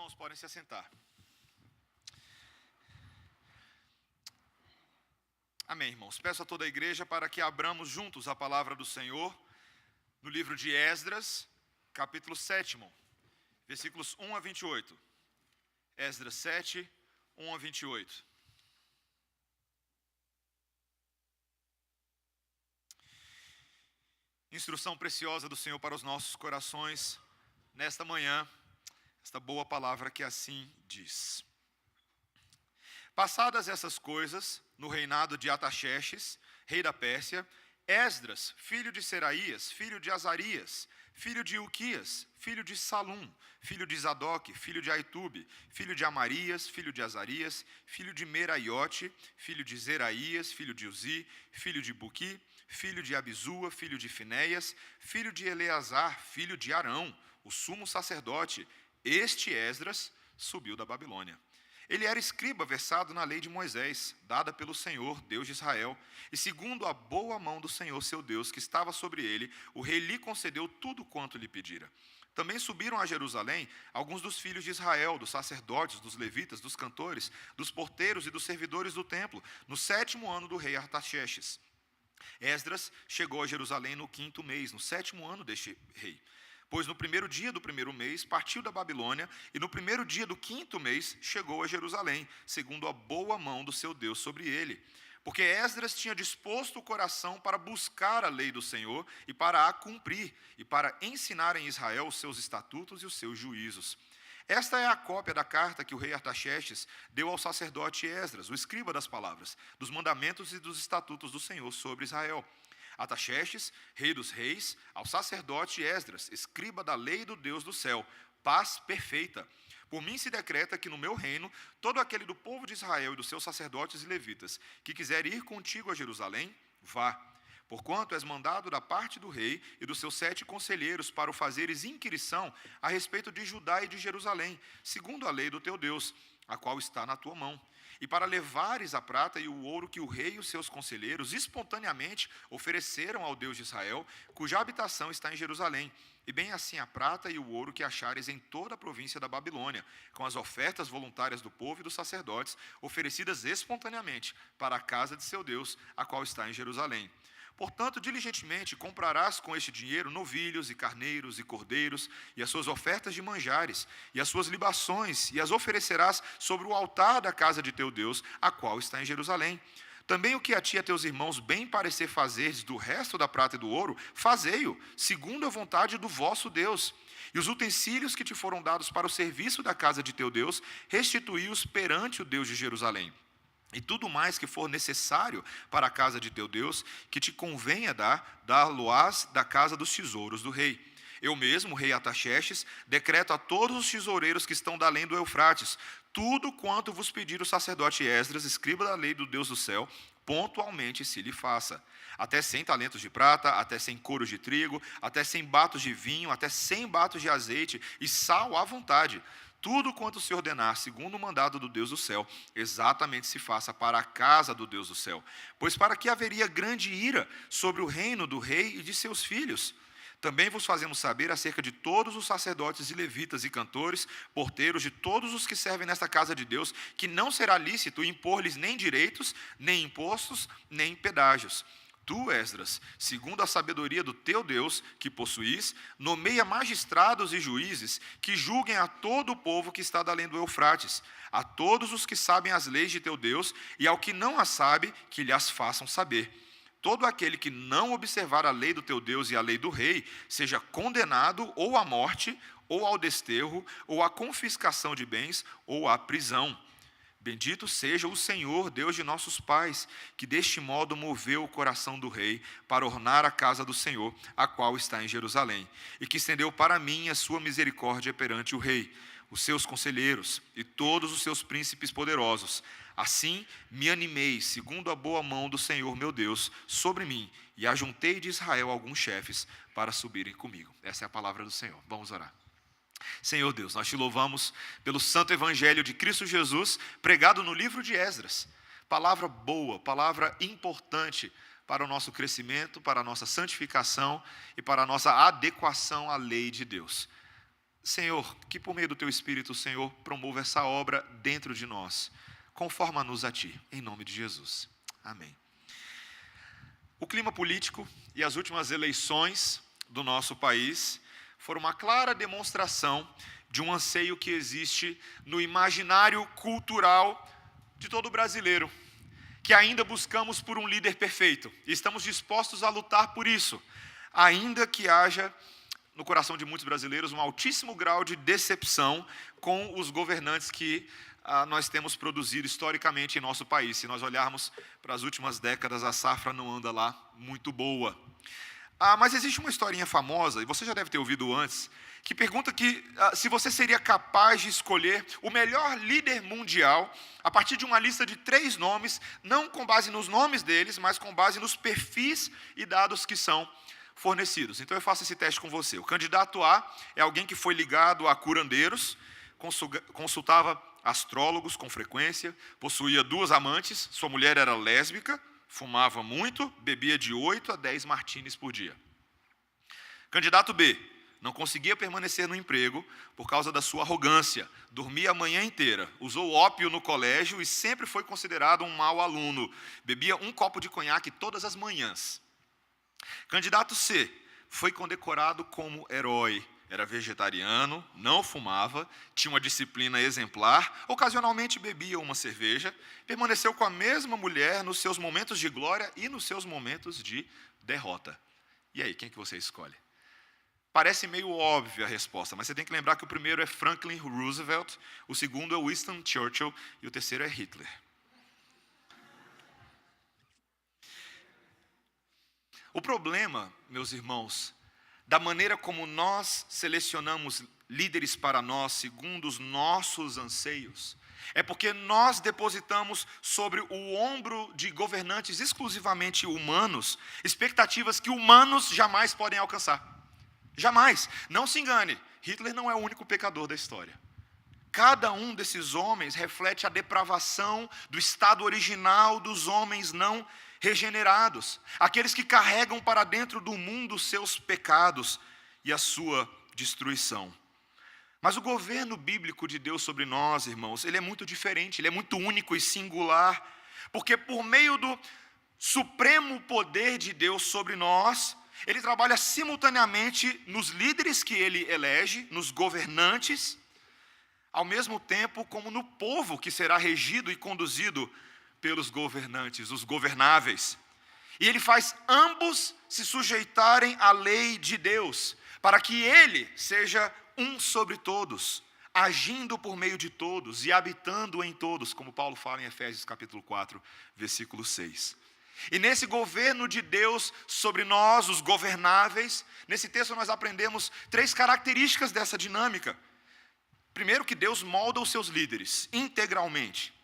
irmãos podem se assentar. Amém, irmãos. Peço a toda a igreja para que abramos juntos a palavra do Senhor no livro de Esdras, capítulo 7, versículos 1 a 28. Esdras 7, 1 a 28. Instrução preciosa do Senhor para os nossos corações nesta manhã, esta boa palavra que assim diz. Passadas essas coisas, no reinado de Artaxerxes, rei da Pérsia, Esdras, filho de Seraías, filho de Azarias, filho de Ilquias, filho de Salum, filho de Zadoque, filho de Aitube, filho de Amarias, filho de Azarias, filho de Meraiote, filho de Zeraías, filho de Uzi, filho de Buqui, filho de Abizua, filho de Finéias, filho de Eleazar, filho de Arão, o sumo sacerdote. Este Esdras subiu da Babilônia. Ele era escriba versado na lei de Moisés, dada pelo Senhor, Deus de Israel, e segundo a boa mão do Senhor, seu Deus, que estava sobre ele, o rei lhe concedeu tudo quanto lhe pedira. Também subiram a Jerusalém alguns dos filhos de Israel, dos sacerdotes, dos levitas, dos cantores, dos porteiros e dos servidores do templo, no 7º ano do rei Artaxerxes. Esdras chegou a Jerusalém no 5º mês, no 7º ano deste rei. Pois no primeiro dia do primeiro mês partiu da Babilônia, e no primeiro dia do 5º mês chegou a Jerusalém, segundo a boa mão do seu Deus sobre ele. Porque Esdras tinha disposto o coração para buscar a lei do Senhor e para a cumprir, e para ensinar em Israel os seus estatutos e os seus juízos. Esta é a cópia da carta que o rei Artaxerxes deu ao sacerdote Esdras, o escriba das palavras, dos mandamentos e dos estatutos do Senhor sobre Israel. Artaxerxes, rei dos reis, ao sacerdote Esdras, escriba da lei do Deus do céu, paz perfeita. Por mim se decreta que no meu reino, todo aquele do povo de Israel e dos seus sacerdotes e levitas, que quiser ir contigo a Jerusalém, vá. Porquanto és mandado da parte do rei e dos seus 7 conselheiros para o fazeres inquirição a respeito de Judá e de Jerusalém, segundo a lei do teu Deus, a qual está na tua mão. E para levares a prata e o ouro que o rei e os seus conselheiros espontaneamente ofereceram ao Deus de Israel, cuja habitação está em Jerusalém, e bem assim a prata e o ouro que achares em toda a província da Babilônia, com as ofertas voluntárias do povo e dos sacerdotes, oferecidas espontaneamente para a casa de seu Deus, a qual está em Jerusalém. Portanto, diligentemente comprarás com este dinheiro novilhos e carneiros e cordeiros, e as suas ofertas de manjares, e as suas libações, e as oferecerás sobre o altar da casa de teu Deus, a qual está em Jerusalém. Também o que a ti e a teus irmãos bem parecer fazeres do resto da prata e do ouro, fazei-o, segundo a vontade do vosso Deus. E os utensílios que te foram dados para o serviço da casa de teu Deus, restituí-os perante o Deus de Jerusalém. E tudo mais que for necessário para a casa de teu Deus, que te convenha dar-lo-ás da casa dos tesouros do rei. Eu mesmo, rei Artaxerxes, decreto a todos os tesoureiros que estão da além do Eufrates, tudo quanto vos pedir o sacerdote Esdras, escriba da lei do Deus do céu, pontualmente se lhe faça. Até 100 talentos de prata, até 100 coros de trigo, até 100 batos de vinho, até 100 batos de azeite e sal à vontade. Tudo quanto se ordenar, segundo o mandado do Deus do céu, exatamente se faça para a casa do Deus do céu. Pois para que haveria grande ira sobre o reino do rei e de seus filhos? Também vos fazemos saber acerca de todos os sacerdotes e levitas e cantores, porteiros, de todos os que servem nesta casa de Deus, que não será lícito impor-lhes nem direitos, nem impostos, nem pedágios. Tu, Esdras, segundo a sabedoria do teu Deus, que possuís, nomeia magistrados e juízes que julguem a todo o povo que está da além do Eufrates, a todos os que sabem as leis de teu Deus, e ao que não as sabe, que lhe as façam saber. Todo aquele que não observar a lei do teu Deus e a lei do rei, seja condenado ou à morte, ou ao desterro, ou à confiscação de bens, ou à prisão. Bendito seja o Senhor, Deus de nossos pais, que deste modo moveu o coração do rei para ornar a casa do Senhor, a qual está em Jerusalém, e que estendeu para mim a sua misericórdia perante o rei, os seus conselheiros e todos os seus príncipes poderosos. Assim me animei, segundo a boa mão do Senhor meu Deus, sobre mim, e ajuntei de Israel alguns chefes para subirem comigo. Essa é a palavra do Senhor. Vamos orar. Senhor Deus, nós te louvamos pelo santo evangelho de Cristo Jesus, pregado no livro de Esdras. Palavra boa, palavra importante para o nosso crescimento, para a nossa santificação e para a nossa adequação à lei de Deus. Senhor, que por meio do Teu Espírito, Senhor, promova essa obra dentro de nós. Conforma-nos a Ti, em nome de Jesus. Amém. O clima político e as últimas eleições do nosso país foram uma clara demonstração de um anseio que existe no imaginário cultural de todo brasileiro, que ainda buscamos por um líder perfeito, e estamos dispostos a lutar por isso, ainda que haja no coração de muitos brasileiros um altíssimo grau de decepção com os governantes que nós temos produzido historicamente em nosso país. Se nós olharmos para as últimas décadas, a safra não anda lá muito boa. Mas existe uma historinha famosa, e você já deve ter ouvido antes, que pergunta se você seria capaz de escolher o melhor líder mundial a partir de uma lista de 3 nomes, não com base nos nomes deles, mas com base nos perfis e dados que são fornecidos. Então eu faço esse teste com você. O candidato A é alguém que foi ligado a curandeiros, consultava astrólogos com frequência, possuía 2 amantes, sua mulher era lésbica, fumava muito, bebia de 8 a 10 martinis por dia. Candidato B não conseguia permanecer no emprego por causa da sua arrogância, dormia a manhã inteira, usou ópio no colégio e sempre foi considerado um mau aluno, bebia 1 copo de conhaque todas as manhãs. Candidato C foi condecorado como herói, era vegetariano, não fumava, tinha uma disciplina exemplar, ocasionalmente bebia uma cerveja, permaneceu com a mesma mulher nos seus momentos de glória e nos seus momentos de derrota. E aí, quem que você escolhe? Parece meio óbvia a resposta, mas você tem que lembrar que o primeiro é Franklin Roosevelt, o segundo é Winston Churchill e o terceiro é Hitler. O problema, meus irmãos, da maneira como nós selecionamos líderes para nós, segundo os nossos anseios, é porque nós depositamos sobre o ombro de governantes exclusivamente humanos, expectativas que humanos jamais podem alcançar. Jamais. Não se engane, Hitler não é o único pecador da história. Cada um desses homens reflete a depravação do estado original dos homens não regenerados, aqueles que carregam para dentro do mundo seus pecados e a sua destruição. Mas o governo bíblico de Deus sobre nós, irmãos, ele é muito diferente, ele é muito único e singular, porque por meio do supremo poder de Deus sobre nós, ele trabalha simultaneamente nos líderes que ele elege, nos governantes, ao mesmo tempo como no povo que será regido e conduzido pelos governantes, os governáveis. E ele faz ambos se sujeitarem à lei de Deus, para que ele seja um sobre todos, agindo por meio de todos e habitando em todos, como Paulo fala em Efésios capítulo 4, versículo 6. E nesse governo de Deus sobre nós, os governáveis, nesse texto nós aprendemos 3 características dessa dinâmica. Primeiro, que Deus molda os seus líderes integralmente.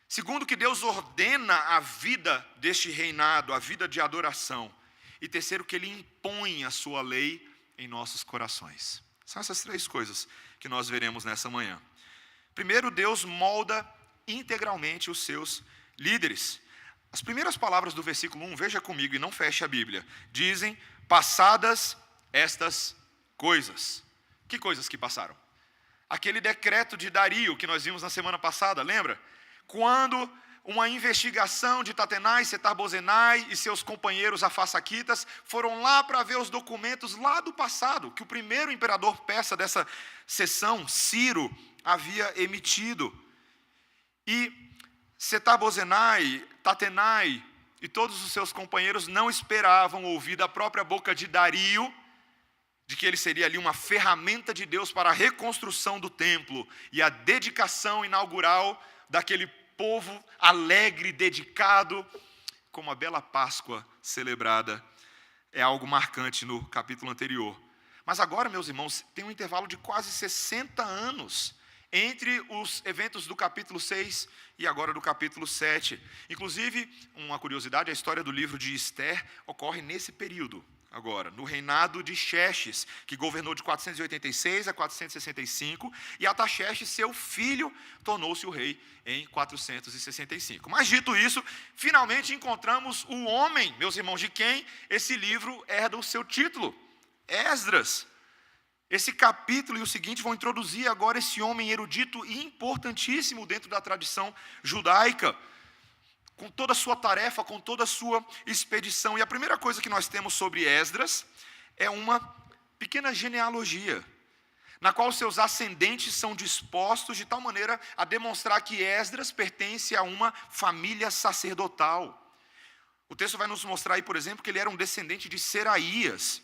Segundo, que Deus ordena a vida deste reinado, a vida de adoração. E terceiro, que Ele impõe a sua lei em nossos corações. São essas 3 coisas que nós veremos nessa manhã. Primeiro, Deus molda integralmente os seus líderes. As primeiras palavras do versículo 1, veja comigo e não feche a Bíblia, dizem: passadas estas coisas. Que coisas que passaram? Aquele decreto de Dario que nós vimos na semana passada, lembra? Quando uma investigação de Tatenai, Setar-Bozenai e seus companheiros afasaquitas foram lá para ver os documentos lá do passado, que o primeiro imperador persa dessa seção, Ciro, havia emitido. E Setar-Bozenai, Tatenai e todos os seus companheiros não esperavam ouvir da própria boca de Dario, de que ele seria ali uma ferramenta de Deus para a reconstrução do templo e a dedicação inaugural daquele povo alegre, dedicado, como a bela Páscoa celebrada. É algo marcante no capítulo anterior. Mas agora, meus irmãos, tem um intervalo de quase 60 anos entre os eventos do capítulo 6 e agora do capítulo 7. Inclusive, uma curiosidade, a história do livro de Esther ocorre nesse período. Agora, no reinado de Xerxes, que governou de 486 a 465, e Artaxerxes, seu filho, tornou-se o rei em 465. Mas dito isso, finalmente encontramos o homem, meus irmãos, de quem esse livro herda o seu título, Esdras. Esse capítulo e o seguinte vão introduzir agora esse homem erudito e importantíssimo dentro da tradição judaica, com toda a sua tarefa, com toda a sua expedição. E a primeira coisa que nós temos sobre Esdras é uma pequena genealogia, na qual seus ascendentes são dispostos de tal maneira a demonstrar que Esdras pertence a uma família sacerdotal. O texto vai nos mostrar aí, por exemplo, que ele era um descendente de Seraías,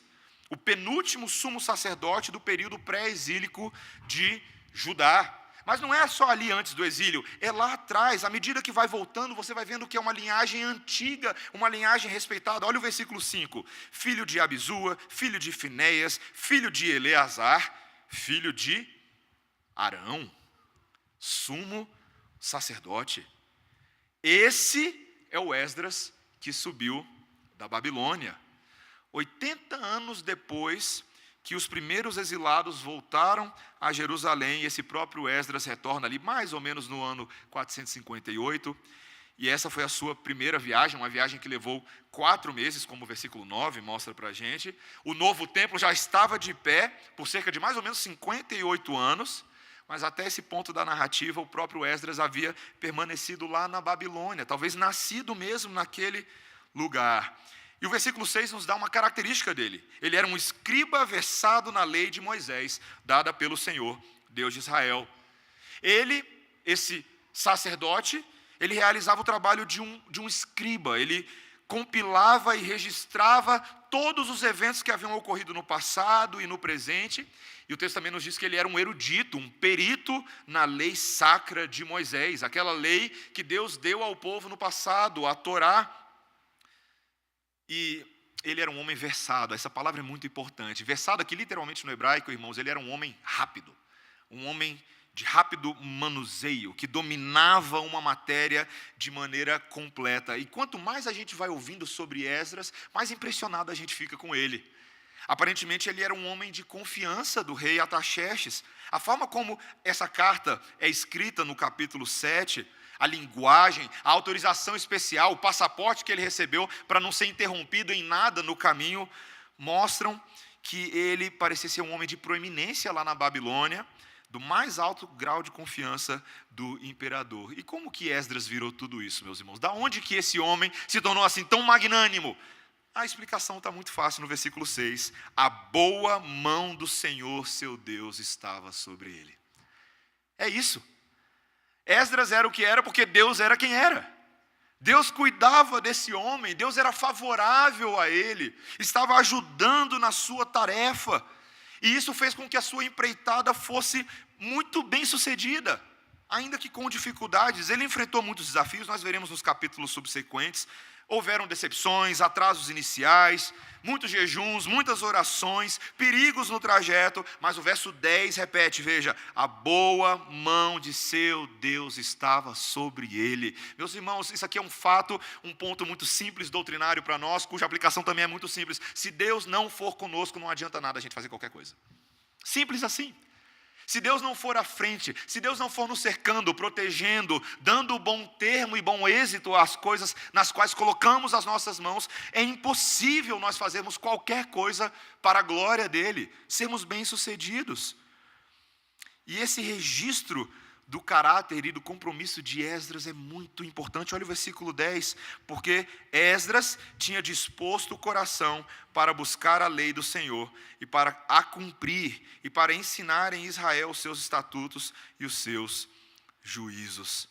o penúltimo sumo sacerdote do período pré-exílico de Judá. Mas não é só ali antes do exílio, é lá atrás. À medida que vai voltando, você vai vendo que é uma linhagem antiga, uma linhagem respeitada. Olha o versículo 5. Filho de Abisua, filho de Finéias, filho de Eleazar, filho de Arão, sumo sacerdote. Esse é o Esdras que subiu da Babilônia. 80 anos depois que os primeiros exilados voltaram a Jerusalém, esse próprio Esdras retorna ali mais ou menos no ano 458, e essa foi a sua primeira viagem, uma viagem que levou 4 meses, como o versículo 9 mostra para a gente. O novo templo já estava de pé por cerca de mais ou menos 58 anos, mas até esse ponto da narrativa, o próprio Esdras havia permanecido lá na Babilônia, talvez nascido mesmo naquele lugar. E o versículo 6 nos dá uma característica dele. Ele era um escriba versado na lei de Moisés, dada pelo Senhor, Deus de Israel. Ele, esse sacerdote, ele realizava o trabalho de um escriba. Ele compilava e registrava todos os eventos que haviam ocorrido no passado e no presente. E o texto também nos diz que ele era um erudito, um perito na lei sacra de Moisés, aquela lei que Deus deu ao povo no passado, a Torá. E ele era um homem versado. Essa palavra é muito importante. Versado aqui literalmente no hebraico, irmãos, ele era um homem rápido, um homem de rápido manuseio, que dominava uma matéria de maneira completa. E quanto mais a gente vai ouvindo sobre Esdras, mais impressionado a gente fica com ele. Aparentemente ele era um homem de confiança do rei Artaxerxes. A forma como essa carta é escrita no capítulo 7, a linguagem, a autorização especial, o passaporte que ele recebeu para não ser interrompido em nada no caminho, mostram que ele parecia ser um homem de proeminência lá na Babilônia, do mais alto grau de confiança do imperador. E como que Esdras virou tudo isso, meus irmãos? Da onde que esse homem se tornou assim tão magnânimo? A explicação está muito fácil no versículo 6. A boa mão do Senhor, seu Deus, estava sobre ele. É isso. Esdras era o que era porque Deus era quem era. Deus cuidava desse homem, Deus era favorável a ele, estava ajudando na sua tarefa. E isso fez com que a sua empreitada fosse muito bem sucedida, ainda que com dificuldades. Ele enfrentou muitos desafios, nós veremos nos capítulos subsequentes. Houveram decepções, atrasos iniciais, muitos jejuns, muitas orações, perigos no trajeto, mas o verso 10 repete, veja, a boa mão de seu Deus estava sobre ele. Meus irmãos, isso aqui é um fato, um ponto muito simples, doutrinário para nós, cuja aplicação também é muito simples. Se Deus não for conosco, não adianta nada a gente fazer qualquer coisa. Simples assim. Se Deus não for à frente, se Deus não for nos cercando, protegendo, dando bom termo e bom êxito às coisas nas quais colocamos as nossas mãos, é impossível nós fazermos qualquer coisa para a glória dele, sermos bem-sucedidos. E esse registro do caráter e do compromisso de Esdras é muito importante. Olha o versículo 10, porque Esdras tinha disposto o coração para buscar a lei do Senhor e para a cumprir e para ensinar em Israel os seus estatutos e os seus juízos.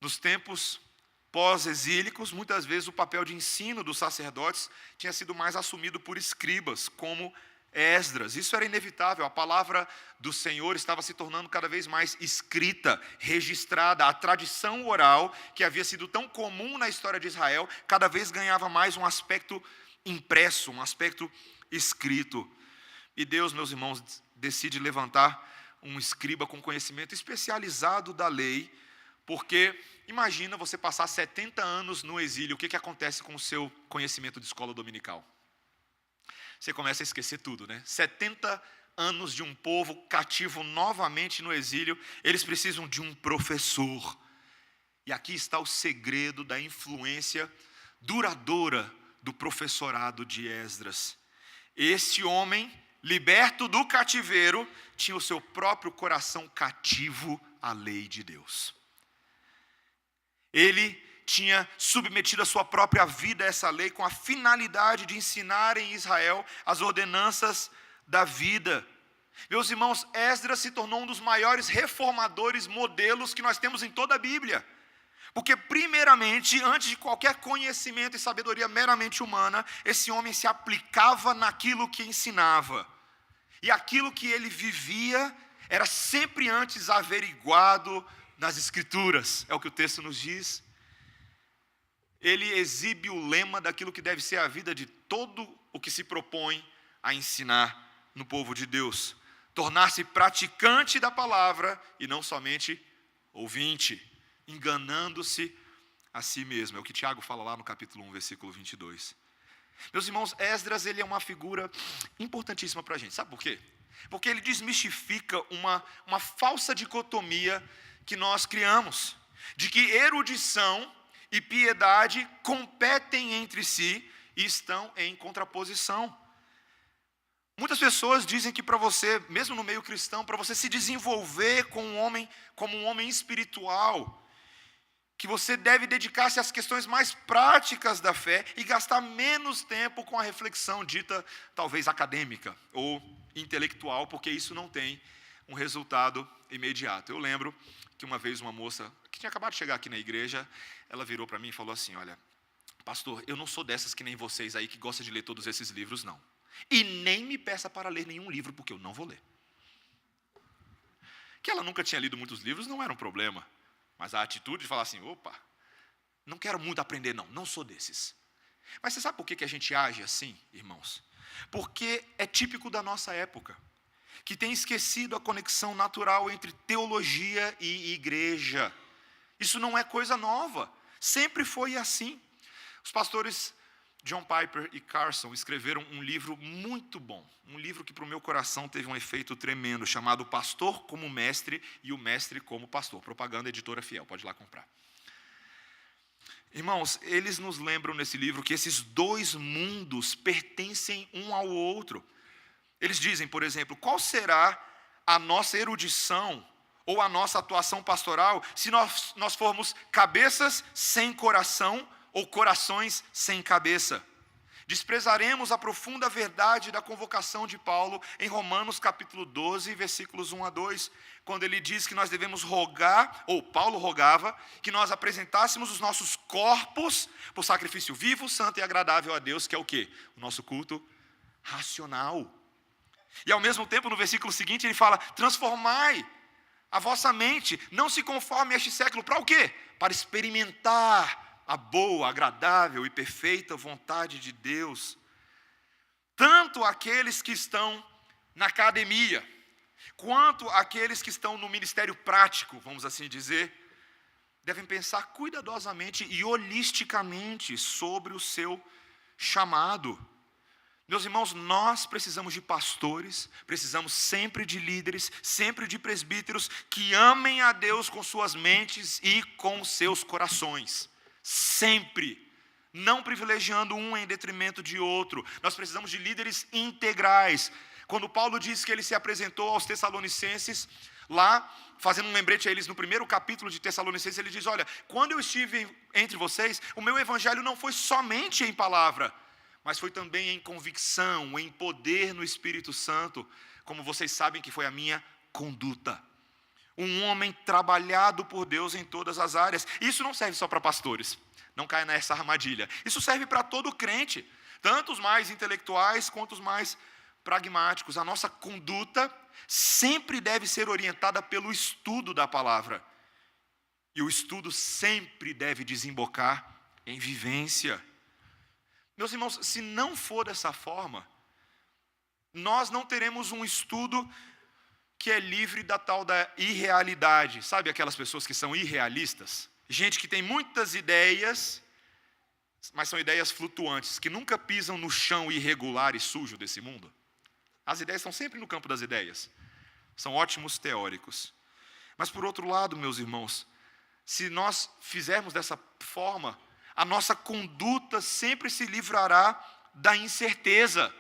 Nos tempos pós-exílicos, muitas vezes o papel de ensino dos sacerdotes tinha sido mais assumido por escribas, como Esdras. Isso era inevitável, a palavra do Senhor estava se tornando cada vez mais escrita, registrada. A tradição oral, que havia sido tão comum na história de Israel, cada vez ganhava mais um aspecto impresso, um aspecto escrito. E Deus, meus irmãos, decide levantar um escriba com conhecimento especializado da lei, porque imagina você passar 70 anos no exílio, o que acontece com o seu conhecimento de escola dominical? Você começa a esquecer tudo, né? 70 anos de um povo cativo novamente no exílio, eles precisam de um professor. E aqui está o segredo da influência duradoura do professorado de Esdras. Este homem liberto do cativeiro, tinha o seu próprio coração cativo à lei de Deus. Ele tinha submetido a sua própria vida a essa lei com a finalidade de ensinar em Israel as ordenanças da vida. Meus irmãos, Esdras se tornou um dos maiores reformadores modelos que nós temos em toda a Bíblia. Porque primeiramente, antes de qualquer conhecimento e sabedoria meramente humana, esse homem se aplicava naquilo que ensinava. E aquilo que ele vivia era sempre antes averiguado nas Escrituras. É o que o texto nos diz. Ele exibe o lema daquilo que deve ser a vida de todo o que se propõe a ensinar no povo de Deus. Tornar-se praticante da palavra e não somente ouvinte, enganando-se a si mesmo. É o que Tiago fala lá no capítulo 1, versículo 22. Meus irmãos, Esdras, ele é uma figura importantíssima para a gente. Sabe por quê? Porque ele desmistifica uma falsa dicotomia que nós criamos, de que erudição e piedade competem entre si e estão em contraposição. Muitas pessoas dizem que para você, mesmo no meio cristão, para você se desenvolver como um homem espiritual, que você deve dedicar-se às questões mais práticas da fé e gastar menos tempo com a reflexão dita, talvez, acadêmica ou intelectual, porque isso não tem um resultado imediato. Eu lembro que uma vez uma moça, que tinha acabado de chegar aqui na igreja, ela virou para mim e falou assim: olha, pastor, eu não sou dessas que nem vocês aí que gosta de ler todos esses livros, não. E nem me peça para ler nenhum livro, porque eu não vou ler. Que ela nunca tinha lido muitos livros não era um problema. Mas a atitude de falar assim: opa, não quero muito aprender não sou desses. Mas você sabe por que a gente age assim, irmãos? Porque é típico da nossa época, que tem esquecido a conexão natural entre teologia e igreja. Isso não é coisa nova, sempre foi assim. Os pastores John Piper e Carson escreveram um livro muito bom, um livro que para o meu coração teve um efeito tremendo, chamado Pastor como Mestre e o Mestre como Pastor. Propaganda Editora Fiel, pode ir lá comprar. Irmãos, eles nos lembram nesse livro que esses dois mundos pertencem um ao outro. Eles dizem, por exemplo, qual será a nossa erudição ou a nossa atuação pastoral se nós formos cabeças sem coração ou corações sem cabeça? Desprezaremos a profunda verdade da convocação de Paulo em Romanos capítulo 12, versículos 1 a 2, quando ele diz que nós devemos rogar, ou Paulo rogava, que nós apresentássemos os nossos corpos por sacrifício vivo, santo e agradável a Deus, que é o quê? O nosso culto racional. E ao mesmo tempo, no versículo seguinte, ele fala: transformai a vossa mente, não se conforme a este século. Para o quê? Para experimentar a boa, agradável e perfeita vontade de Deus. Tanto aqueles que estão na academia, quanto aqueles que estão no ministério prático, vamos assim dizer, devem pensar cuidadosamente e holisticamente sobre o seu chamado. Meus irmãos, nós precisamos de pastores, precisamos sempre de líderes, sempre de presbíteros que amem a Deus com suas mentes e com seus corações. Sempre, não privilegiando um em detrimento de outro. Nós precisamos de líderes integrais. Quando Paulo diz que ele se apresentou aos Tessalonicenses, lá, fazendo um lembrete a eles no primeiro capítulo de Tessalonicenses, ele diz: olha, quando eu estive entre vocês, o meu evangelho não foi somente em palavra, mas foi também em convicção, em poder no Espírito Santo, como vocês sabem que foi a minha conduta. Um homem trabalhado por Deus em todas as áreas. Isso não serve só para pastores, não caia nessa armadilha. Isso serve para todo crente, tanto os mais intelectuais quanto os mais pragmáticos. A nossa conduta sempre deve ser orientada pelo estudo da palavra. E o estudo sempre deve desembocar em vivência. Meus irmãos, se não for dessa forma, nós não teremos um estudo que é livre da tal da irrealidade. Sabe aquelas pessoas que são irrealistas? Gente que tem muitas ideias, mas são ideias flutuantes, que nunca pisam no chão irregular e sujo desse mundo. As ideias estão sempre no campo das ideias. São ótimos teóricos. Mas por outro lado, meus irmãos, se nós fizermos dessa forma, a nossa conduta sempre se livrará da incerteza.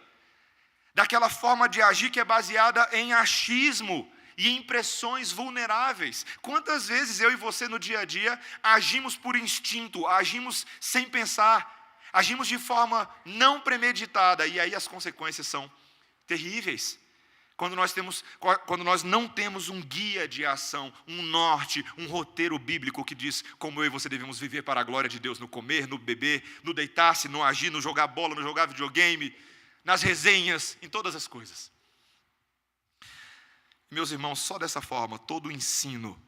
daquela forma de agir que é baseada em achismo e impressões vulneráveis. Quantas vezes eu e você no dia a dia agimos por instinto, agimos sem pensar, agimos de forma não premeditada, e aí as consequências são terríveis. Quando nós não temos um guia de ação, um norte, um roteiro bíblico que diz como eu e você devemos viver para a glória de Deus, no comer, no beber, no deitar-se, no agir, no jogar bola, no jogar videogame, nas resenhas, em todas as coisas. Meus irmãos, só dessa forma, todo o ensino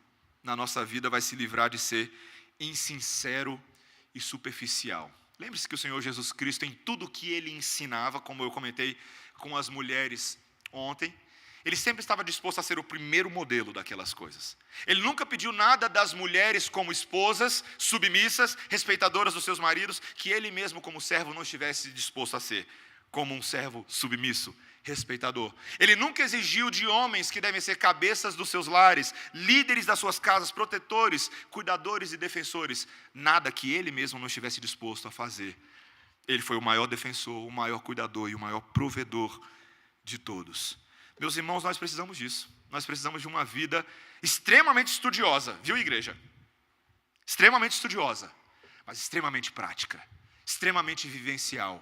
na nossa vida vai se livrar de ser insincero e superficial. Lembre-se que o Senhor Jesus Cristo, em tudo que Ele ensinava, como eu comentei com as mulheres ontem, Ele sempre estava disposto a ser o primeiro modelo daquelas coisas. Ele nunca pediu nada das mulheres como esposas, submissas, respeitadoras dos seus maridos, que Ele mesmo como servo não estivesse disposto a ser, como um servo submisso, respeitador. Ele nunca exigiu de homens que devem ser cabeças dos seus lares, líderes das suas casas, protetores, cuidadores e defensores, nada que Ele mesmo não estivesse disposto a fazer. Ele foi o maior defensor, o maior cuidador e o maior provedor de todos. Meus irmãos, nós precisamos disso. Nós precisamos de uma vida extremamente estudiosa, viu, igreja? Extremamente estudiosa, mas extremamente prática, extremamente vivencial,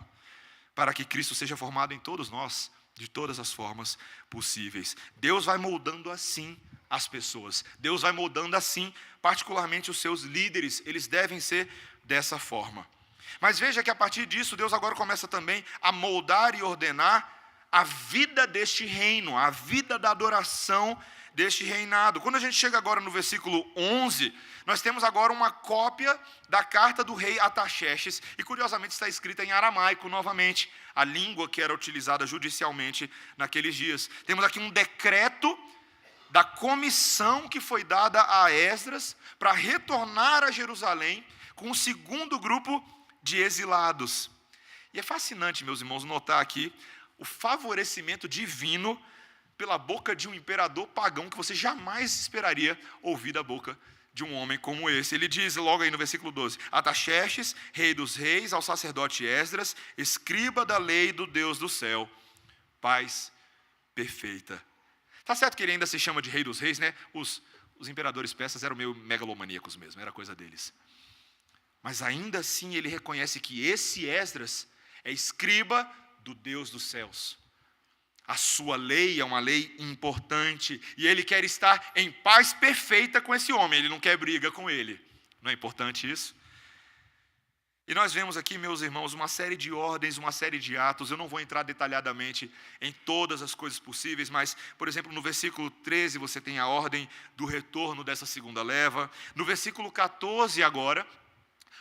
para que Cristo seja formado em todos nós, de todas as formas possíveis. Deus vai moldando assim as pessoas. Deus vai moldando assim, particularmente os seus líderes. Eles devem ser dessa forma. Mas veja que a partir disso, Deus agora começa também a moldar e ordenar a vida deste reino, a vida da adoração deste reinado. Quando a gente chega agora no versículo 11, nós temos agora uma cópia da carta do rei Artaxerxes, e curiosamente está escrita em aramaico novamente, a língua que era utilizada judicialmente naqueles dias. Temos aqui um decreto da comissão que foi dada a Esdras para retornar a Jerusalém com o segundo grupo de exilados. E é fascinante, meus irmãos, notar aqui o favorecimento divino pela boca de um imperador pagão que você jamais esperaria ouvir da boca de um homem como esse. Ele diz logo aí no versículo 12: Artaxerxes, rei dos reis, ao sacerdote Esdras, escriba da lei do Deus do céu, paz perfeita. Está certo que ele ainda se chama de rei dos reis, né? Os imperadores persas eram meio megalomaníacos mesmo, era coisa deles. Mas ainda assim ele reconhece que esse Esdras é escriba do Deus dos céus. A sua lei é uma lei importante, e ele quer estar em paz perfeita com esse homem, ele não quer briga com ele. Não é importante isso? E nós vemos aqui, meus irmãos, uma série de ordens, uma série de atos. Eu não vou entrar detalhadamente em todas as coisas possíveis, mas, por exemplo, no versículo 13 você tem a ordem do retorno dessa segunda leva. No versículo 14 agora,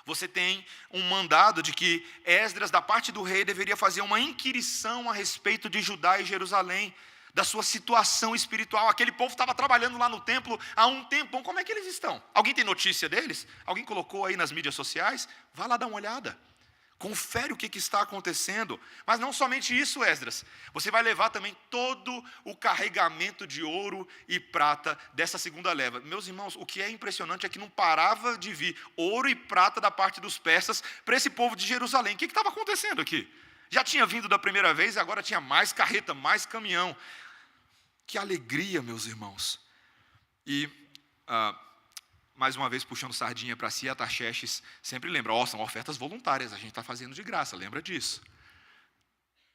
você tem um mandado de que Esdras, da parte do rei, deveria fazer uma inquirição a respeito de Judá e Jerusalém, da sua situação espiritual. Aquele povo estava trabalhando lá no templo há um tempão. Como é que eles estão? Alguém tem notícia deles? Alguém colocou aí nas mídias sociais? Vá lá dar uma olhada. Confere o que está acontecendo. Mas não somente isso, Esdras. Você vai levar também todo o carregamento de ouro e prata dessa segunda leva. Meus irmãos, o que é impressionante é que não parava de vir ouro e prata da parte dos persas para esse povo de Jerusalém. O que estava acontecendo aqui? Já tinha vindo da primeira vez e agora tinha mais carreta, mais caminhão. Que alegria, meus irmãos. E mais uma vez puxando sardinha para si, Artaxerxes sempre lembra: são ofertas voluntárias, a gente está fazendo de graça, lembra disso.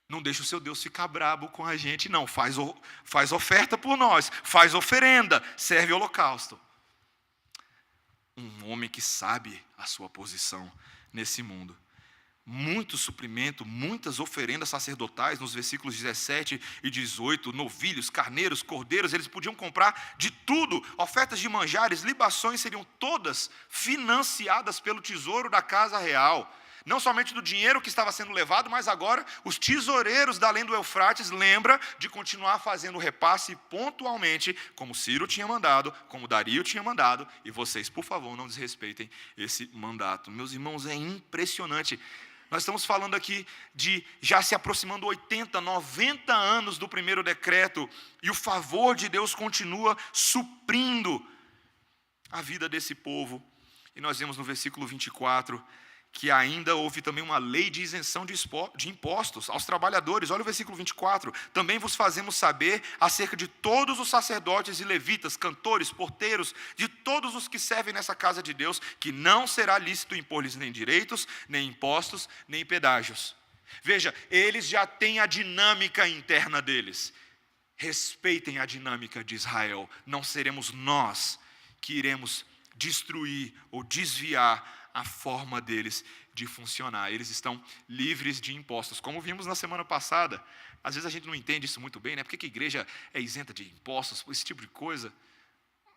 Não deixa o seu Deus ficar brabo com a gente, não. Faz oferta por nós, faz oferenda, serve holocausto. Um homem que sabe a sua posição nesse mundo. Muito suprimento, muitas oferendas sacerdotais, nos versículos 17 e 18, novilhos, carneiros, cordeiros, eles podiam comprar de tudo, ofertas de manjares, libações seriam todas financiadas pelo tesouro da casa real, não somente do dinheiro que estava sendo levado, mas agora os tesoureiros da além do Eufrates lembram de continuar fazendo repasse pontualmente, como Ciro tinha mandado, como Dario tinha mandado, e vocês, por favor, não desrespeitem esse mandato. Meus irmãos, é impressionante. Nós estamos falando aqui de já se aproximando 80, 90 anos do primeiro decreto, e o favor de Deus continua suprindo a vida desse povo. E nós vemos no versículo 24, que ainda houve também uma lei de isenção de impostos aos trabalhadores. Olha o versículo 24. Também vos fazemos saber acerca de todos os sacerdotes e levitas, cantores, porteiros, de todos os que servem nessa casa de Deus, que não será lícito impor-lhes nem direitos, nem impostos, nem pedágios. Veja, eles já têm a dinâmica interna deles. Respeitem a dinâmica de Israel. Não seremos nós que iremos destruir ou desviar a forma deles de funcionar. Eles estão livres de impostos. Como vimos na semana passada, às vezes a gente não entende isso muito bem, né? Por que a igreja é isenta de impostos, esse tipo de coisa?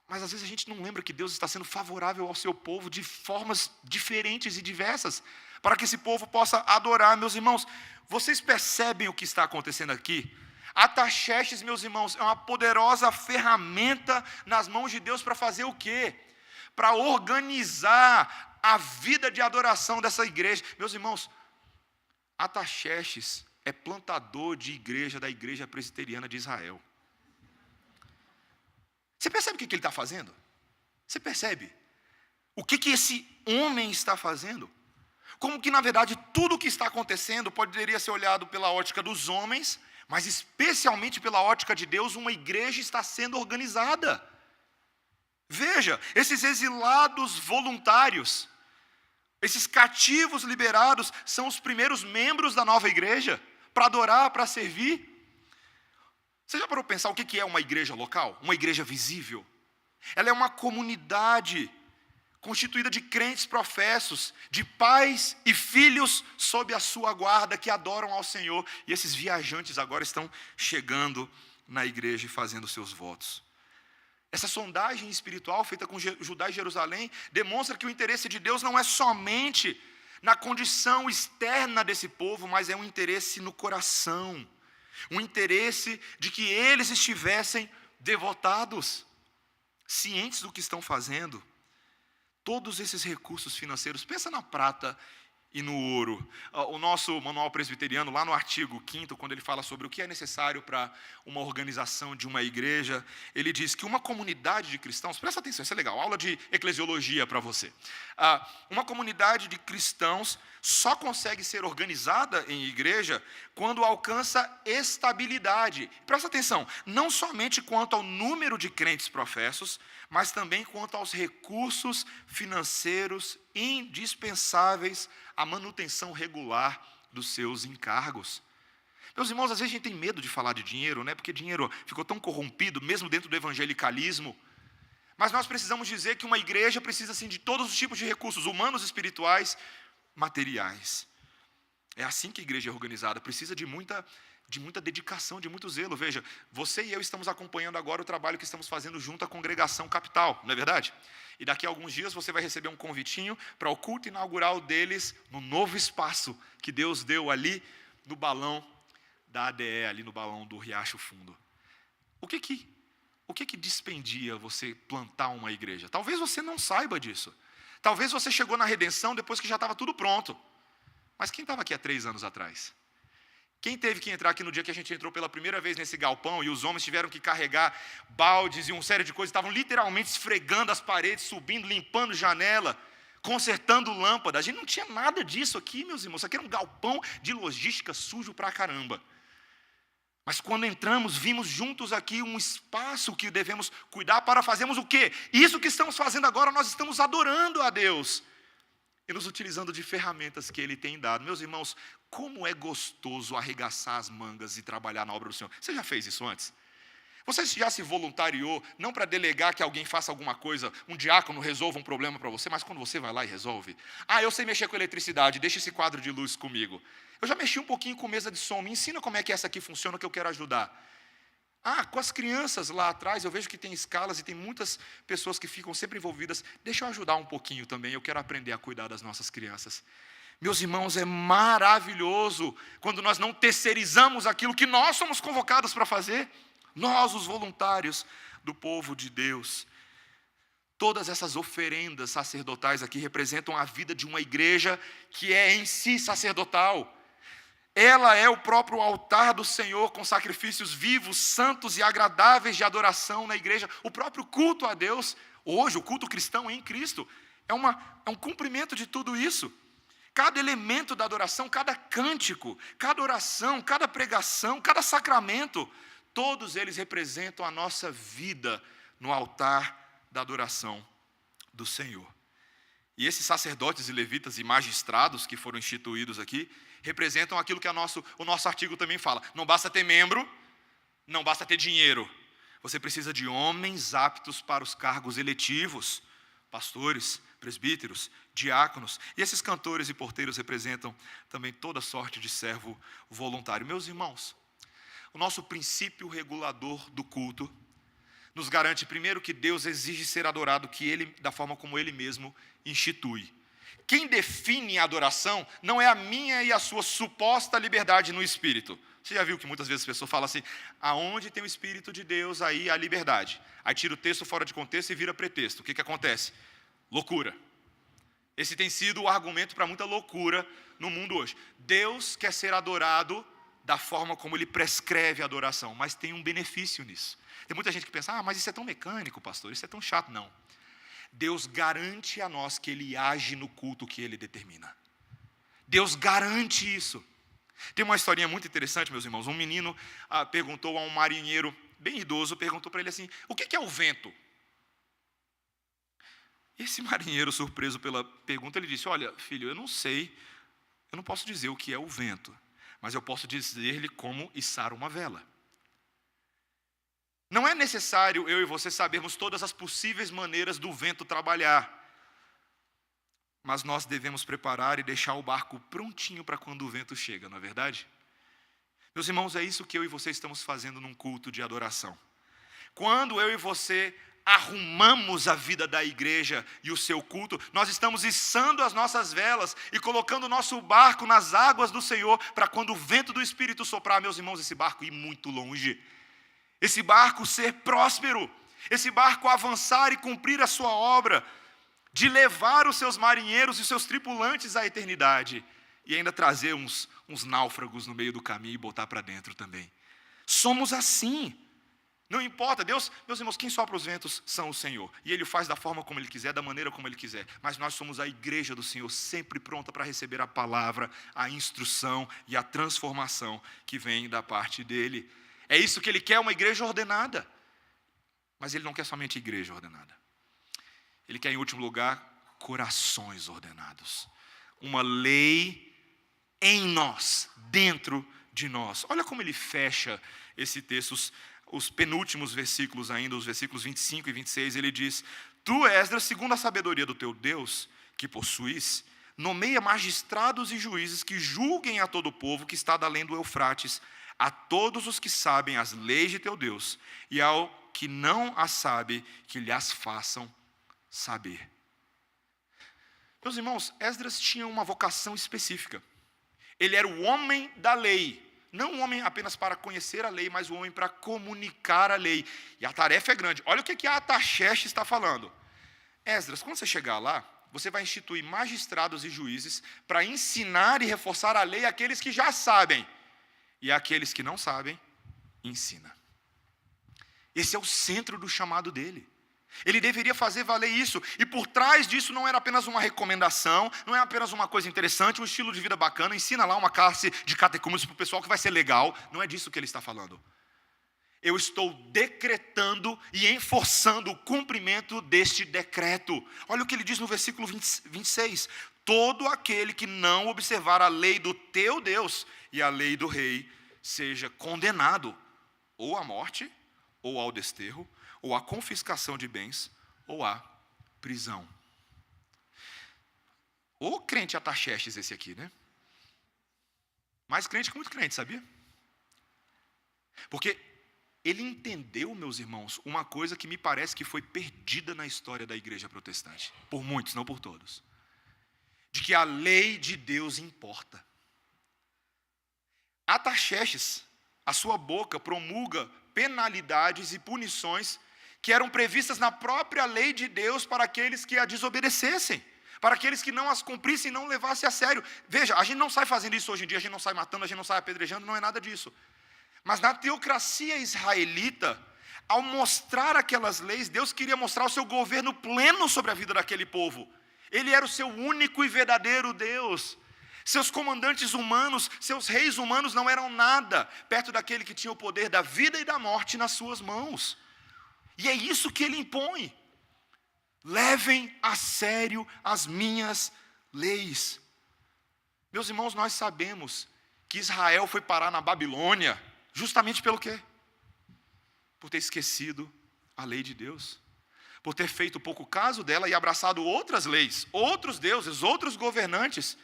Mas às vezes a gente não lembra que Deus está sendo favorável ao seu povo de formas diferentes e diversas, para que esse povo possa adorar. Meus irmãos, vocês percebem o que está acontecendo aqui? Artaxerxes, meus irmãos, é uma poderosa ferramenta nas mãos de Deus para fazer o quê? Para organizar a vida de adoração dessa igreja. Meus irmãos, Artaxerxes é plantador de igreja da igreja presbiteriana de Israel. Você percebe o que ele está fazendo? Você percebe? O que esse homem está fazendo? Como que, na verdade, tudo o que está acontecendo poderia ser olhado pela ótica dos homens, mas especialmente pela ótica de Deus, uma igreja está sendo organizada. Veja, esses exilados voluntários, esses cativos liberados, são os primeiros membros da nova igreja, para adorar, para servir. Você já parou para pensar o que é uma igreja local? Uma igreja visível? Ela é uma comunidade constituída de crentes professos, de pais e filhos sob a sua guarda, que adoram ao Senhor. E esses viajantes agora estão chegando na igreja e fazendo seus votos. Essa sondagem espiritual feita com Judá e Jerusalém demonstra que o interesse de Deus não é somente na condição externa desse povo, mas é um interesse no coração, um interesse de que eles estivessem devotados, cientes do que estão fazendo. Todos esses recursos financeiros, pensa na prata e no ouro. O nosso manual presbiteriano, lá no artigo 5º, quando ele fala sobre o que é necessário para uma organização de uma igreja, ele diz que uma comunidade de cristãos, presta atenção, isso é legal, aula de eclesiologia para você. Uma comunidade de cristãos só consegue ser organizada em igreja quando alcança estabilidade. Presta atenção, não somente quanto ao número de crentes professos, mas também quanto aos recursos financeiros indispensáveis à manutenção regular dos seus encargos. Meus irmãos, às vezes a gente tem medo de falar de dinheiro, né? Porque dinheiro ficou tão corrompido, mesmo dentro do evangelicalismo. Mas nós precisamos dizer que uma igreja precisa, sim, de todos os tipos de recursos, humanos, espirituais, materiais. É assim que a igreja é organizada, precisa de muita dedicação, de muito zelo. Veja, você e eu estamos acompanhando agora o trabalho que estamos fazendo junto à Congregação Capital, não é verdade? E daqui a alguns dias você vai receber um convitinho para o culto inaugural deles no novo espaço que Deus deu ali no balão da ADE, ali no balão do Riacho Fundo. O que que dispendia você plantar uma igreja? Talvez você não saiba disso. Talvez você chegou na redenção depois que já estava tudo pronto. Mas quem estava aqui há 3 anos atrás? Quem teve que entrar aqui no dia que a gente entrou pela primeira vez nesse galpão e os homens tiveram que carregar baldes e uma série de coisas, estavam literalmente esfregando as paredes, subindo, limpando janela, consertando lâmpada. A gente não tinha nada disso aqui, meus irmãos. Isso aqui era um galpão de logística sujo pra caramba. Mas quando entramos, vimos juntos aqui um espaço que devemos cuidar para fazermos o quê? Isso que estamos fazendo agora, nós estamos adorando a Deus e nos utilizando de ferramentas que Ele tem dado. Meus irmãos, como é gostoso arregaçar as mangas e trabalhar na obra do Senhor. Você já fez isso antes? Você já se voluntariou, não para delegar que alguém faça alguma coisa, um diácono resolva um problema para você, mas quando você vai lá e resolve? Eu sei mexer com eletricidade, deixa esse quadro de luz comigo. Eu já mexi um pouquinho com mesa de som, me ensina como é que essa aqui funciona, que eu quero ajudar. Com as crianças lá atrás, eu vejo que tem escalas e tem muitas pessoas que ficam sempre envolvidas. Deixa eu ajudar um pouquinho também, eu quero aprender a cuidar das nossas crianças. Meus irmãos, é maravilhoso quando nós não terceirizamos aquilo que nós somos convocados para fazer. Nós, os voluntários do povo de Deus. Todas essas oferendas sacerdotais aqui representam a vida de uma igreja que é em si sacerdotal. Ela é o próprio altar do Senhor, com sacrifícios vivos, santos e agradáveis de adoração na igreja. O próprio culto a Deus, hoje, o culto cristão em Cristo, é um cumprimento de tudo isso. Cada elemento da adoração, cada cântico, cada oração, cada pregação, cada sacramento, todos eles representam a nossa vida no altar da adoração do Senhor. E esses sacerdotes e levitas e magistrados que foram instituídos aqui, representam aquilo que o nosso artigo também fala. Não basta ter membro, não basta ter dinheiro. Você precisa de homens aptos para os cargos eletivos, pastores, presbíteros, diáconos. E esses cantores e porteiros representam também toda sorte de servo voluntário. Meus irmãos, o nosso princípio regulador do culto nos garante, primeiro, que Deus exige ser adorado da forma como Ele mesmo institui. Quem define a adoração não é a minha e a sua suposta liberdade no Espírito. Você já viu que muitas vezes as pessoas falam assim, aonde tem o Espírito de Deus, aí há liberdade. Aí tira o texto fora de contexto e vira pretexto. O que acontece? Loucura. Esse tem sido o argumento para muita loucura no mundo hoje. Deus quer ser adorado da forma como Ele prescreve a adoração, mas tem um benefício nisso. Tem muita gente que pensa, mas isso é tão mecânico, pastor, isso é tão chato. Não. Deus garante a nós que Ele age no culto que Ele determina. Deus garante isso. Tem uma historinha muito interessante, meus irmãos. Um menino perguntou a um marinheiro bem idoso, perguntou para ele assim, o que é o vento? Esse marinheiro, surpreso pela pergunta, ele disse, olha, filho, eu não sei, eu não posso dizer o que é o vento, mas eu posso dizer-lhe como içar uma vela. Não é necessário eu e você sabermos todas as possíveis maneiras do vento trabalhar, mas nós devemos preparar e deixar o barco prontinho para quando o vento chega, não é verdade? Meus irmãos, é isso que eu e você estamos fazendo num culto de adoração. Quando eu e você arrumamos a vida da igreja e o seu culto, nós estamos içando as nossas velas e colocando o nosso barco nas águas do Senhor, para quando o vento do Espírito soprar, meus irmãos, esse barco ir muito longe. Esse barco ser próspero, esse barco avançar e cumprir a sua obra, de levar os seus marinheiros e seus tripulantes à eternidade, e ainda trazer uns náufragos no meio do caminho e botar para dentro também. Somos assim. Não importa, Deus, meus irmãos, quem sopra os ventos são o Senhor. E Ele faz da forma como Ele quiser, da maneira como Ele quiser. Mas nós somos a igreja do Senhor, sempre pronta para receber a palavra, a instrução e a transformação que vem da parte dEle. É isso que Ele quer, uma igreja ordenada. Mas Ele não quer somente igreja ordenada. Ele quer, em último lugar, corações ordenados. Uma lei em nós, dentro de nós. Olha como ele fecha esse texto, os penúltimos versículos ainda, os versículos 25 e 26, ele diz, tu, Esdras, segundo a sabedoria do teu Deus, que possuis, nomeia magistrados e juízes que julguem a todo o povo que está da além do Eufrates, a todos os que sabem as leis de teu Deus, e ao que não as sabe, que lhes façam saber. Meus irmãos, Esdras tinha uma vocação específica. Ele era o homem da lei. Não um homem apenas para conhecer a lei, mas um homem para comunicar a lei. E a tarefa é grande. Olha o que a Artaxerxes está falando. Esdras, quando você chegar lá, você vai instituir magistrados e juízes para ensinar e reforçar a lei àqueles que já sabem. E àqueles que não sabem, ensina. Esse é o centro do chamado dele. Ele deveria fazer valer isso. E por trás disso não era apenas uma recomendação, não é apenas uma coisa interessante, um estilo de vida bacana, ensina lá uma classe de catecúmenos para o pessoal que vai ser legal. Não é disso que ele está falando. Eu estou decretando e enforçando o cumprimento deste decreto. Olha o que ele diz no versículo 26. Todo aquele que não observar a lei do teu Deus e a lei do rei, seja condenado ou à morte, ou ao desterro, ou à confiscação de bens, ou à prisão. Ô crente Artaxerxes esse aqui, né? Mais crente que muito crente, sabia? Porque ele entendeu, meus irmãos, uma coisa que me parece que foi perdida na história da igreja protestante. Por muitos, não por todos. De que a lei de Deus importa. Artaxerxes, a sua boca promulga penalidades e punições que eram previstas na própria lei de Deus para aqueles que a desobedecessem, para aqueles que não as cumprissem e não levassem a sério. Veja, a gente não sai fazendo isso hoje em dia, a gente não sai matando, a gente não sai apedrejando, não é nada disso. Mas na teocracia israelita, ao mostrar aquelas leis, Deus queria mostrar o seu governo pleno sobre a vida daquele povo. Ele era o seu único e verdadeiro Deus. Seus comandantes humanos, seus reis humanos não eram nada perto daquele que tinha o poder da vida e da morte nas suas mãos. E é isso que ele impõe. Levem a sério as minhas leis. Meus irmãos, nós sabemos que Israel foi parar na Babilônia justamente pelo quê? Por ter esquecido a lei de Deus. Por ter feito pouco caso dela e abraçado outras leis, outros deuses, outros governantes,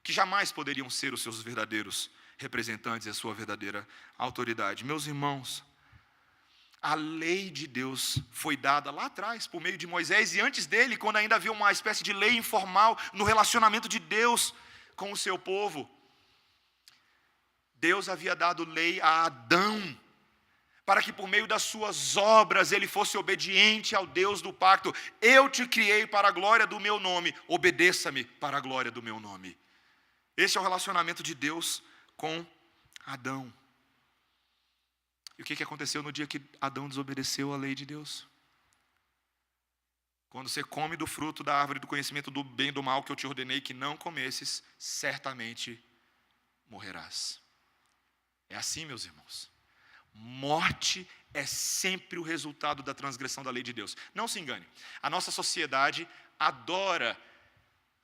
que jamais poderiam ser os seus verdadeiros representantes e a sua verdadeira autoridade. Meus irmãos, a lei de Deus foi dada lá atrás, por meio de Moisés, e antes dele, quando ainda havia uma espécie de lei informal no relacionamento de Deus com o seu povo. Deus havia dado lei a Adão, para que por meio das suas obras ele fosse obediente ao Deus do pacto. Eu te criei para a glória do meu nome, obedeça-me para a glória do meu nome. Esse é o relacionamento de Deus com Adão. E o que aconteceu no dia que Adão desobedeceu à lei de Deus? Quando você come do fruto da árvore do conhecimento do bem e do mal que eu te ordenei que não comesses, certamente morrerás. É assim, meus irmãos. Morte é sempre o resultado da transgressão da lei de Deus. Não se engane, a nossa sociedade adora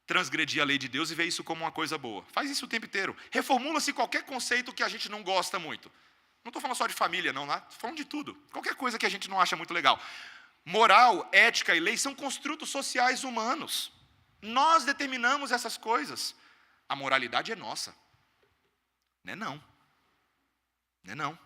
transgredir a lei de Deus e ver isso como uma coisa boa. Faz isso o tempo inteiro. Reformula-se qualquer conceito que a gente não gosta muito. Não estou falando só de família, não, estou falando de tudo. Qualquer coisa que a gente não acha muito legal. Moral, ética e lei são construtos sociais humanos. Nós determinamos essas coisas. A moralidade é nossa. Não é não. Não é não.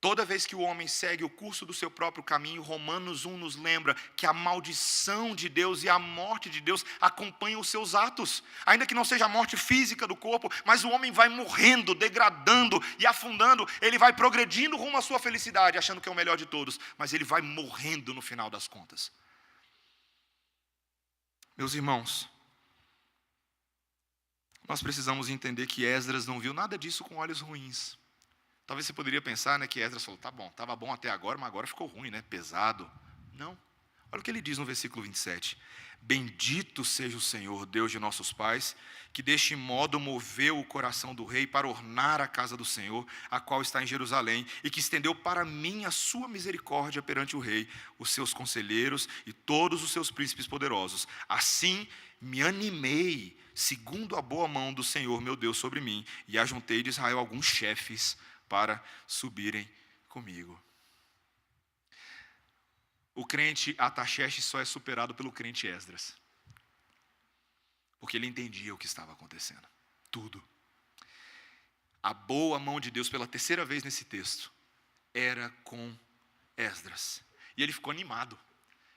Toda vez que o homem segue o curso do seu próprio caminho, Romanos 1 nos lembra que a maldição de Deus e a morte de Deus acompanham os seus atos. Ainda que não seja a morte física do corpo, mas o homem vai morrendo, degradando e afundando. Ele vai progredindo rumo à sua felicidade, achando que é o melhor de todos. Mas ele vai morrendo no final das contas. Meus irmãos, nós precisamos entender que Esdras não viu nada disso com olhos ruins. Talvez você poderia pensar, que Esdras falou, tá bom, estava bom até agora, mas agora ficou ruim, pesado. Não. Olha o que ele diz no versículo 27. Bendito seja o Senhor, Deus de nossos pais, que deste modo moveu o coração do rei para ornar a casa do Senhor, a qual está em Jerusalém, e que estendeu para mim a sua misericórdia perante o rei, os seus conselheiros e todos os seus príncipes poderosos. Assim me animei, segundo a boa mão do Senhor meu Deus sobre mim, e ajuntei de Israel alguns chefes para subirem comigo. O crente Artaxerxes só é superado pelo crente Esdras. Porque ele entendia o que estava acontecendo. Tudo. A boa mão de Deus, pela terceira vez nesse texto, era com Esdras. E ele ficou animado.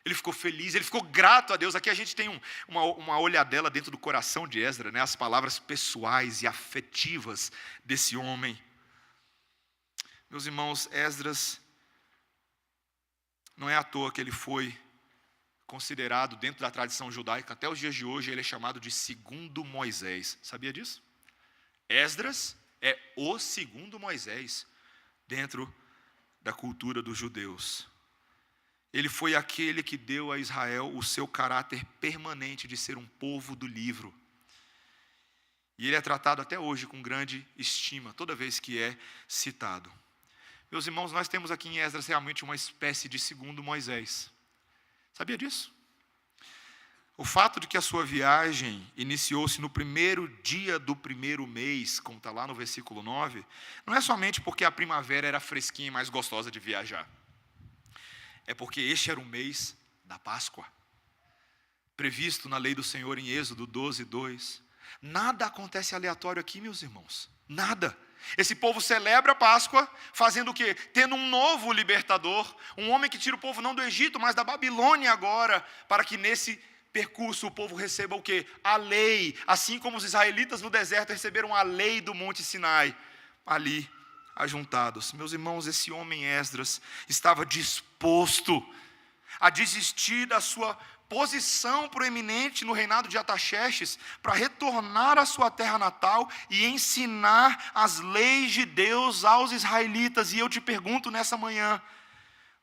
Ele ficou feliz, ele ficou grato a Deus. Aqui a gente tem uma olhadela dentro do coração de Esdras, as palavras pessoais e afetivas desse homem. Meus irmãos, Esdras, não é à toa que ele foi considerado, dentro da tradição judaica, até os dias de hoje, ele é chamado de segundo Moisés. Sabia disso? Esdras é o segundo Moisés, dentro da cultura dos judeus. Ele foi aquele que deu a Israel o seu caráter permanente de ser um povo do livro. E ele é tratado até hoje com grande estima, toda vez que é citado. Meus irmãos, nós temos aqui em Esdras realmente uma espécie de segundo Moisés. Sabia disso? O fato de que a sua viagem iniciou-se no primeiro dia do primeiro mês, como está lá no versículo 9, não é somente porque a primavera era fresquinha e mais gostosa de viajar. É porque este era o mês da Páscoa, previsto na lei do Senhor em Êxodo 12:2. Nada acontece aleatório aqui, meus irmãos. Nada. Esse povo celebra a Páscoa, fazendo o quê? Tendo um novo libertador, um homem que tira o povo não do Egito, mas da Babilônia agora, para que nesse percurso o povo receba o quê? A lei, assim como os israelitas no deserto receberam a lei do Monte Sinai, ali ajuntados. Meus irmãos, esse homem Esdras estava disposto a desistir da sua posição proeminente no reinado de Artaxerxes para retornar à sua terra natal e ensinar as leis de Deus aos israelitas. E eu te pergunto nessa manhã,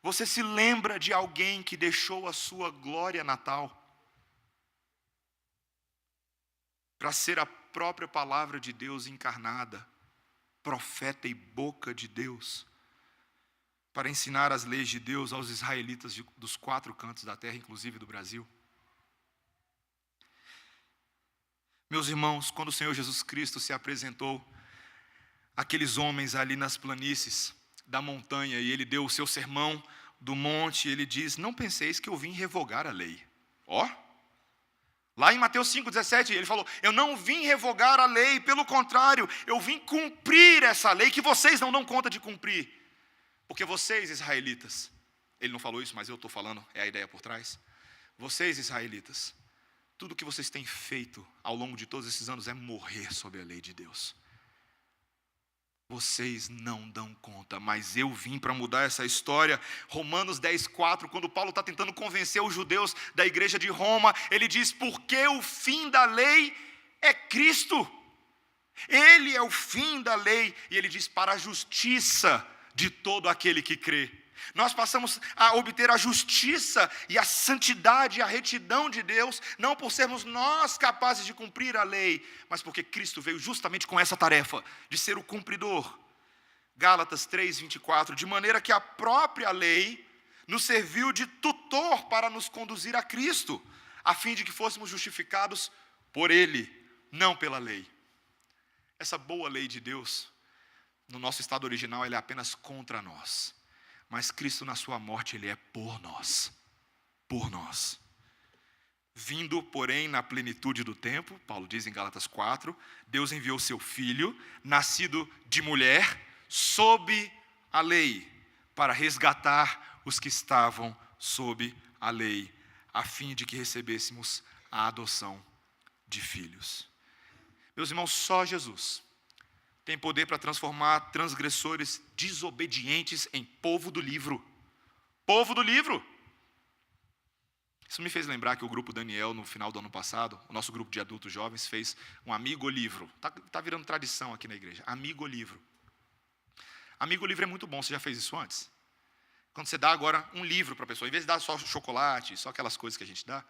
você se lembra de alguém que deixou a sua glória natal? para ser a própria palavra de Deus encarnada, profeta e boca de Deus, para ensinar as leis de Deus aos israelitas dos 4 cantos da terra, inclusive do Brasil. Meus irmãos, quando o Senhor Jesus Cristo se apresentou àqueles homens ali nas planícies da montanha, e ele deu o seu sermão do monte, ele diz: não penseis que eu vim revogar a lei. Lá em Mateus 5,17, ele falou: eu não vim revogar a lei, pelo contrário, eu vim cumprir essa lei que vocês não dão conta de cumprir. Porque vocês, israelitas, ele não falou isso, mas eu estou falando, é a ideia por trás. Vocês, israelitas, tudo que vocês têm feito ao longo de todos esses anos é morrer sob a lei de Deus. Vocês não dão conta, mas eu vim para mudar essa história. Romanos 10,4, quando Paulo está tentando convencer os judeus da igreja de Roma, ele diz: porque o fim da lei é Cristo. Ele é o fim da lei, e ele diz: para a justiça de todo aquele que crê. Nós passamos a obter a justiça e a santidade e a retidão de Deus, não por sermos nós capazes de cumprir a lei, mas porque Cristo veio justamente com essa tarefa, de ser o cumpridor. Gálatas 3,24, de maneira que a própria lei nos serviu de tutor para nos conduzir a Cristo, a fim de que fôssemos justificados por Ele, não pela lei. Essa boa lei de Deus, no nosso estado original, ela é apenas contra nós. Mas Cristo na sua morte, Ele é por nós. Por nós. Vindo, porém, na plenitude do tempo, Paulo diz em Gálatas 4, Deus enviou seu Filho, nascido de mulher, sob a lei, para resgatar os que estavam sob a lei, a fim de que recebêssemos a adoção de filhos. Meus irmãos, só Jesus tem poder para transformar transgressores desobedientes em povo do livro. Povo do livro. Isso me fez lembrar que o grupo Daniel, no final do ano passado, o nosso grupo de adultos jovens, fez um Amigo Livro. Está virando tradição aqui na igreja. Amigo Livro. Amigo Livro é muito bom. Você já fez isso antes? Quando você dá agora um livro para a pessoa, em vez de dar só chocolate, só aquelas coisas que a gente dá,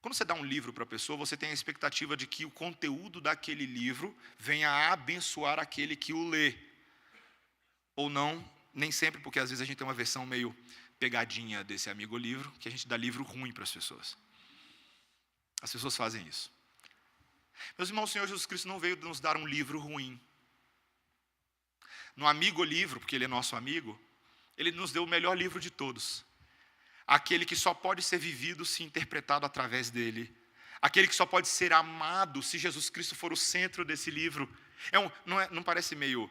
quando você dá um livro para a pessoa, você tem a expectativa de que o conteúdo daquele livro venha a abençoar aquele que o lê. Ou não, nem sempre, porque às vezes a gente tem uma versão meio pegadinha desse Amigo Livro, que a gente dá livro ruim para as pessoas. As pessoas fazem isso. Meus irmãos, o Senhor Jesus Cristo não veio nos dar um livro ruim. No Amigo Livro, porque Ele é nosso amigo, Ele nos deu o melhor livro de todos. Aquele que só pode ser vivido se interpretado através dele. Aquele que só pode ser amado se Jesus Cristo for o centro desse livro. Não parece meio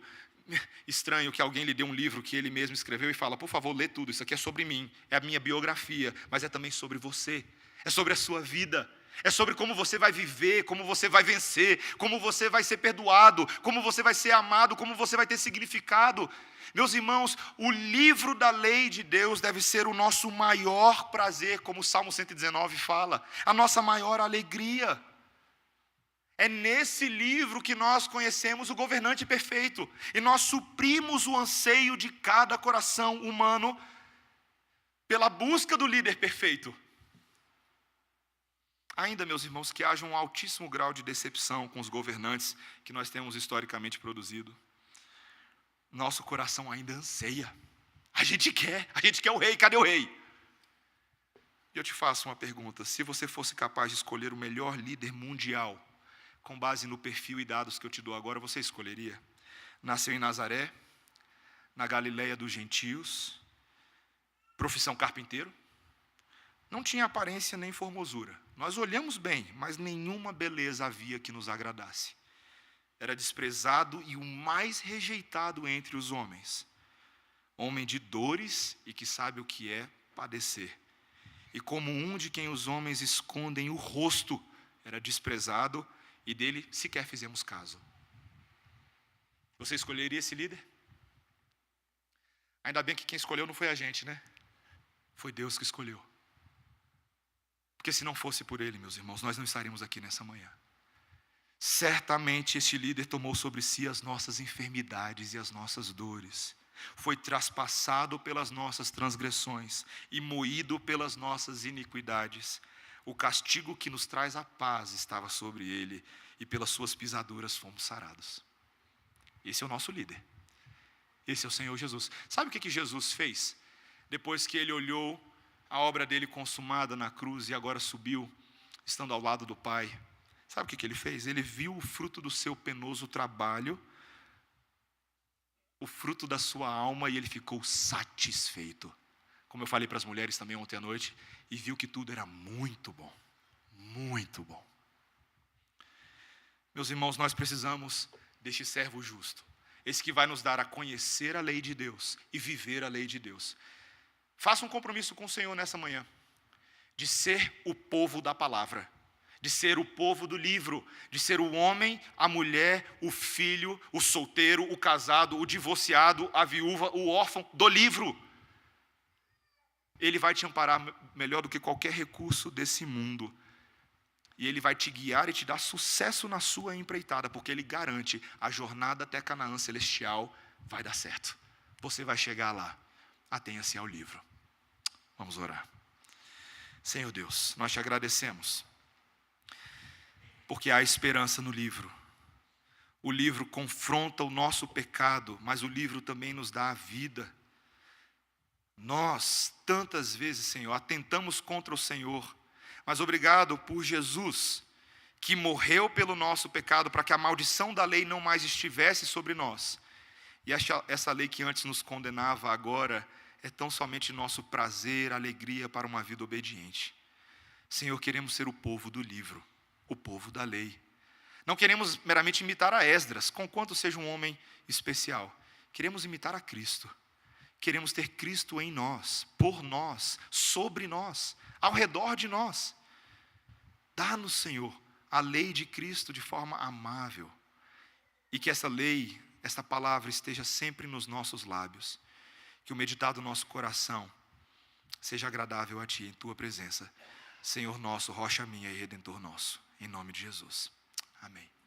estranho que alguém lhe dê um livro que ele mesmo escreveu e fala: por favor, lê tudo, isso aqui é sobre mim, é a minha biografia, mas é também sobre você, é sobre a sua vida, é sobre como você vai viver, como você vai vencer, como você vai ser perdoado, como você vai ser amado, como você vai ter significado. Meus irmãos, o livro da lei de Deus deve ser o nosso maior prazer, como o Salmo 119 fala, a nossa maior alegria. É nesse livro que nós conhecemos o governante perfeito, e nós suprimos o anseio de cada coração humano pela busca do líder perfeito. Ainda, meus irmãos, que haja um altíssimo grau de decepção com os governantes que nós temos historicamente produzido, nosso coração ainda anseia. A gente quer o rei, cadê o rei? E eu te faço uma pergunta: se você fosse capaz de escolher o melhor líder mundial, com base no perfil e dados que eu te dou agora, você escolheria? Nasceu em Nazaré, na Galileia dos gentios, profissão carpinteiro, não tinha aparência nem formosura. Nós olhamos bem, mas nenhuma beleza havia que nos agradasse. Era desprezado e o mais rejeitado entre os homens. Homem de dores e que sabe o que é padecer. E como um de quem os homens escondem o rosto, era desprezado e dele sequer fizemos caso. Você escolheria esse líder? Ainda bem que quem escolheu não foi a gente, né? Foi Deus que escolheu. Porque se não fosse por Ele, meus irmãos, nós não estaríamos aqui nessa manhã. Certamente este líder tomou sobre si as nossas enfermidades e as nossas dores. Foi traspassado pelas nossas transgressões e moído pelas nossas iniquidades. O castigo que nos traz a paz estava sobre ele, e pelas suas pisaduras fomos sarados. Esse é o nosso líder. Esse é o Senhor Jesus. Sabe o que Jesus fez? Depois que ele olhou a obra dele consumada na cruz e agora subiu, estando ao lado do Pai. Sabe o que ele fez? Ele viu o fruto do seu penoso trabalho, o fruto da sua alma, e ele ficou satisfeito. Como eu falei para as mulheres também ontem à noite, e viu que tudo era muito bom. Muito bom. Meus irmãos, nós precisamos deste servo justo. Esse que vai nos dar a conhecer a lei de Deus e viver a lei de Deus. Faça um compromisso com o Senhor nessa manhã, de ser o povo da palavra, de ser o povo do livro, de ser o homem, a mulher, o filho, o solteiro, o casado, o divorciado, a viúva, o órfão do livro. Ele vai te amparar melhor do que qualquer recurso desse mundo. E ele vai te guiar e te dar sucesso na sua empreitada, porque ele garante a jornada até Canaã celestial vai dar certo. Você vai chegar lá. Atenha-se ao livro. Vamos orar. Senhor Deus, nós te agradecemos, porque há esperança no livro. O livro confronta o nosso pecado, mas o livro também nos dá a vida. Nós, tantas vezes, Senhor, atentamos contra o Senhor, mas obrigado por Jesus, que morreu pelo nosso pecado, para que a maldição da lei não mais estivesse sobre nós. E essa lei que antes nos condenava, agora é tão somente nosso prazer, alegria para uma vida obediente. Senhor, queremos ser o povo do livro, o povo da lei. Não queremos meramente imitar a Esdras, conquanto seja um homem especial. Queremos imitar a Cristo. Queremos ter Cristo em nós, por nós, sobre nós, ao redor de nós. Dá-nos, Senhor, a lei de Cristo de forma amável. E que essa lei, esta palavra esteja sempre nos nossos lábios. Que o meditar do nosso coração seja agradável a Ti, em Tua presença. Senhor nosso, rocha minha e Redentor nosso. Em nome de Jesus. Amém.